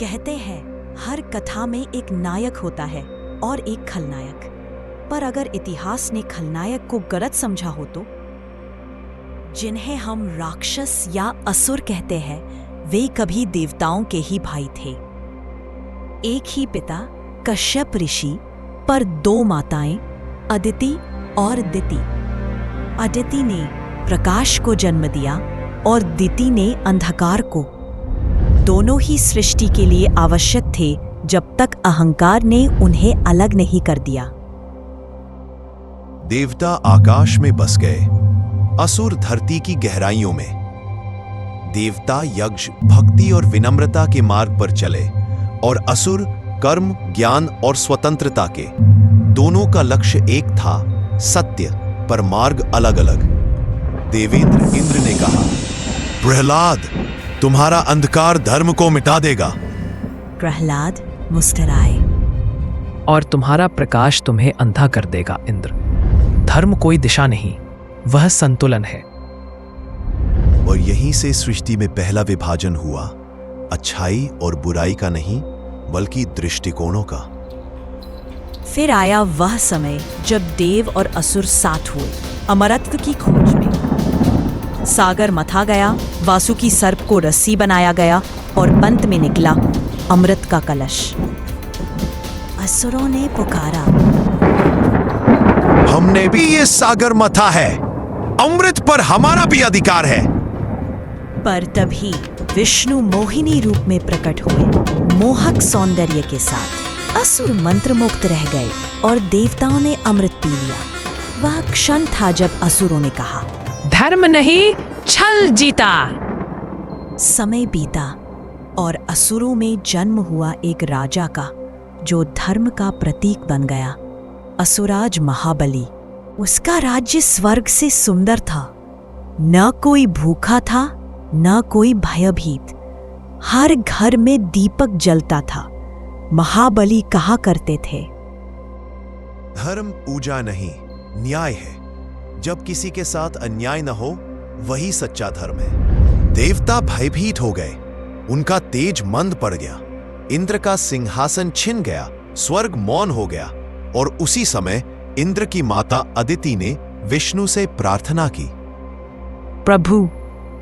कहते हैं हर कथा में एक नायक होता है और एक खलनायक। पर अगर इतिहास ने खलनायक को गलत समझा हो तो जिन्हें हम राक्षस या असुर कहते हैं वे कभी देवताओं के ही भाई थे। एक ही पिता कश्यप ऋषि पर दो माताएं अदिति और दिति। अदिति ने प्रकाश को जन्म दिया और दिति ने अंधकार को। दोनों ही सृष्टि के लिए आवश्यक थे जब तक अहंकार ने उन्हें अलग नहीं कर दिया। देवता आकाश में बस गए, असुर धरती की गहराइयों में। देवता यज्ञ, भक्ति और विनम्रता के मार्ग पर चले और असुर कर्म, ज्ञान और स्वतंत्रता के। दोनों का लक्ष्य एक था, सत्य, पर मार्ग अलग अलग। देवेंद्र इंद्र ने कहा, प्रहलाद, तुम्हारा अंधकार धर्म को मिटा देगा। प्रहलाद मुस्कुराए, और तुम्हारा प्रकाश तुम्हें अंधा कर देगा इंद्र। धर्म कोई दिशा नहीं, वह संतुलन है। और यहीं से सृष्टि में पहला विभाजन हुआ, अच्छाई और बुराई का नहीं बल्कि दृष्टिकोणों का। फिर आया वह समय जब देव और असुर साथ हुए अमरत्व की खोज में। सागर मथा गया, वासुकी सर्प को रस्सी बनाया गया और पंत में निकला अमृत का कलश। असुरों ने पुकारा, हमने भी ये सागर मथा है, अमृत पर हमारा भी अधिकार है। पर तभी विष्णु मोहिनी रूप में प्रकट हुए, मोहक सौंदर्य के साथ। असुर मंत्रमुग्ध रह गए और देवताओं ने अमृत पी लिया। वह क्षण था जब असुरों ने कहा, धर्म नहीं, छल जीता। समय बीता और असुरों में जन्म हुआ एक राजा का जो धर्म का प्रतीक बन गया, असुराज महाबली। उसका राज्य स्वर्ग से सुंदर था। न कोई भूखा था, न कोई भयभीत। हर घर में दीपक जलता था। महाबली कहा करते थे, धर्म पूजा नहीं, न्याय है। जब किसी के साथ अन्याय न हो वही सच्चा धर्म है। देवता भयभीत हो गए, उनका तेज मंद पड़ गया। इंद्र का सिंहासन छिन गया, स्वर्ग मौन हो गया। और उसी समय इंद्र की माता अदिति ने विष्णु से प्रार्थना की, प्रभु,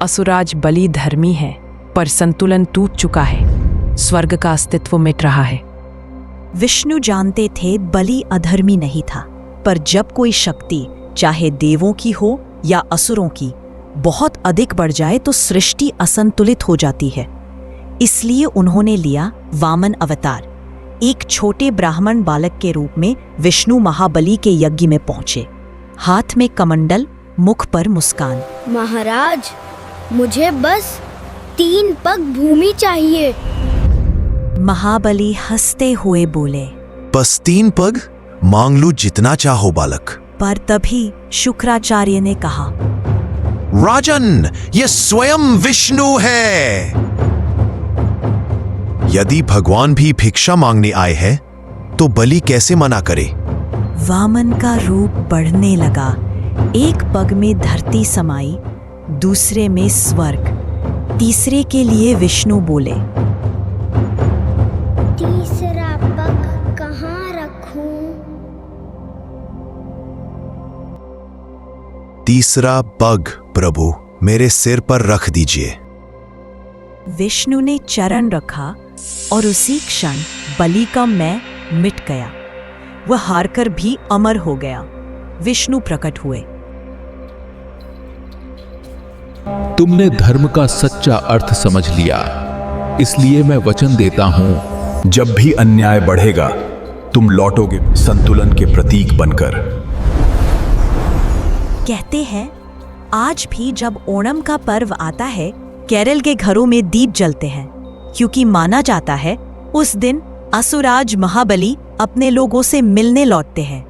असुराज बलि धर्मी है, पर संतुलन टूट चुका है। स्वर्ग का अस्तित्व मिट रहा है। विष्णु जानते थे बलि अधर्मी नहीं था, पर जब कोई शक्ति, चाहे देवों की हो या असुरों की, बहुत अधिक बढ़ जाए तो सृष्टि असंतुलित हो जाती है। इसलिए उन्होंने लिया वामन अवतार। एक छोटे ब्राह्मण बालक के रूप में विष्णु महाबली के यज्ञ में पहुंचे, हाथ में कमंडल, मुख पर मुस्कान। महाराज, मुझे बस 3 पग भूमि चाहिए। महाबली हंसते हुए बोले, बस 3 पग? मांग लूं जितना चाहो बालक। पर तभी शुक्राचार्य ने कहा, राजन, ये स्वयं विष्णु है। यदि भगवान भी भिक्षा मांगने आए हैं तो बलि कैसे मना करे। वामन का रूप बढ़ने लगा। एक पग में धरती समाई, दूसरे में स्वर्ग, तीसरे के लिए विष्णु बोले, तीसरा पग कहाँ रखूं? तीसरा पग प्रभु मेरे सिर पर रख दीजिए। विष्णु ने चरण रखा और उसी क्षण बलि का मैं मिट गया। वह हारकर भी अमर हो गया। विष्णु प्रकट हुए, तुमने धर्म का सच्चा अर्थ समझ लिया, इसलिए मैं वचन देता हूं, जब भी अन्याय बढ़ेगा तुम लौटोगे संतुलन के प्रतीक बनकर। कहते हैं आज भी जब ओणम का पर्व आता है, केरल के घरों में दीप जलते हैं, क्योंकि माना जाता है उस दिन असुराज महाबली अपने लोगों से मिलने लौटते हैं।